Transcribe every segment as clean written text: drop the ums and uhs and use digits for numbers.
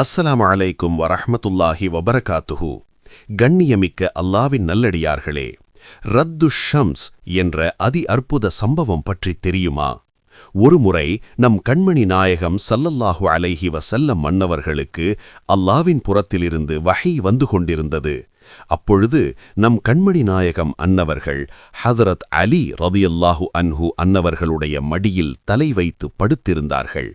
அஸ்ஸலாமு அலைக்கும் வரஹ்மத்துல்லாஹி வபரகாத்துஹு. கண்ணியமிக்க அல்லாவின் நல்லடியார்களே, ரத்து ஷம்ஸ் என்ற அதி அற்புத சம்பவம் பற்றி தெரியுமா? ஒருமுறை நம் கண்மணி நாயகம் ஸல்லல்லாஹு அலைஹி வஸல்லம் மன்னவர்களுக்கு அல்லாவின் புறத்திலிருந்து வஹி வந்து கொண்டிருந்தது. அப்பொழுது நம் கண்மணி நாயகம் அன்னவர்கள் ஹதரத் அலி ரதியல்லாஹு அன்ஹு அன்னவர்களுடைய மடியில் தலை வைத்து படுத்திருந்தார்கள்.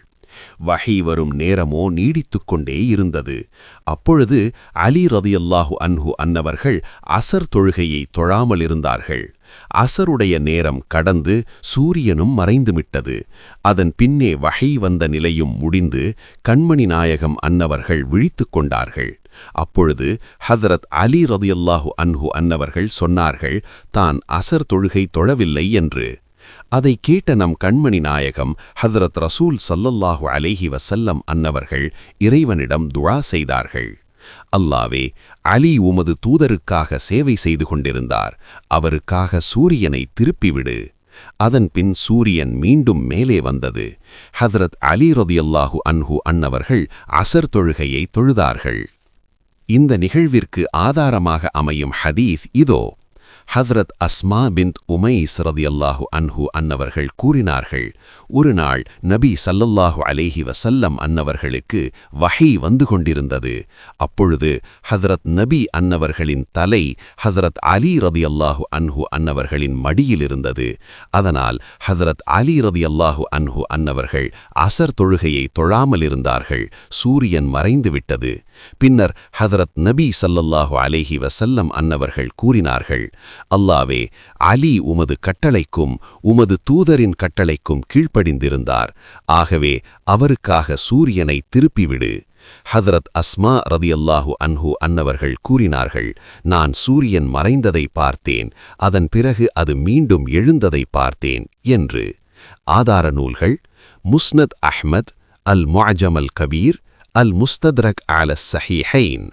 வஹி வரும் நேரமோ நீடித்துக் கொண்டே இருந்தது. அப்பொழுது அலி ரதியல்லாஹு அன்ஹு அன்னவர்கள் அசர் தொழுகையை தொழாமல் இருந்தார்கள். அசருடைய நேரம் கடந்து சூரியனும் மறைந்துவிட்டது. அதன் பின்னே வஹி வந்த நிலையும் முடிந்து கண்மணி நாயகம் அன்னவர்கள் விழித்துக் கொண்டார்கள். அப்பொழுது ஹதரத் அலி ரதியல்லாஹு அன்ஹு அன்னவர்கள் சொன்னார்கள், தான் அசர் தொழுகை தொழவில்லை என்று. அதை கேட்ட நம் கண்மணி நாயகம் ஹதரத் ரசூல் ஸல்லல்லாஹு அலைஹி வஸல்லம் அன்னவர்கள் இறைவனிடம் துஆ செய்தார்கள். அல்லாவே, அலி உமது தூதருக்காக சேவை செய்து கொண்டிருந்தார், அவருக்காக சூரியனை திருப்பிவிடு. அதன் பின் சூரியன் மீண்டும் மேலே வந்தது. ஹதரத் அலி ரதியல்லாஹு அன்ஹு அன்னவர்கள் அசர் தொழுகையை தொழுதார்கள். இந்த நிகழ்விற்கு ஆதாரமாக அமையும் ஹதீஸ் இதோ. ஹதரத் அஸ்மா பின்த் உமைஸ் ரதியல்லாஹு அன்ஹு அன்னவர்கள் கூறினார்கள், ஒரு நாள் நபி ஸல்லல்லாஹு அலைஹி வஸல்லம் அன்னவர்களுக்கு வஹி வந்து கொண்டிருந்தது. அப்பொழுது ஹதரத் நபி அன்னவர்களின் தலை ஹதரத் அலி ரதியல்லாஹு அன்ஹு அன்னவர்களின் மடியில் இருந்தது. அதனால் ஹதரத் அலி ரதியல்லாஹு அன்ஹு அன்னவர்கள் அசர் தொழுகையை தொழாமல் இருந்தார்கள். சூரியன் மறைந்துவிட்டது. பின்னர் ஹதரத் நபி ஸல்லல்லாஹு அலைஹி வஸல்லம் அன்னவர்கள் கூறினார்கள், அல்லாவே, அலி உமது கட்டளைக்கும் உமது தூதரின் கட்டளைக்கும் கீழ்ப்படிந்திருந்தார், ஆகவே அவருக்காக சூரியனை திருப்பிவிடு. ஹதரத் அஸ்மா ரதியல்லாஹு அன்ஹு அன்னவர்கள் கூறினார்கள், நான் சூரியன் மறைந்ததை பார்த்தேன், அதன் பிறகு அது மீண்டும் எழுந்ததை பார்த்தேன் என்று. ஆதார நூல்கள்: முஸ்னத் அஹ்மத், அல் முஅஜம் அல் கபீர், அல் முஸ்தத்ரக் அலஸ் ஸஹீஹைன்.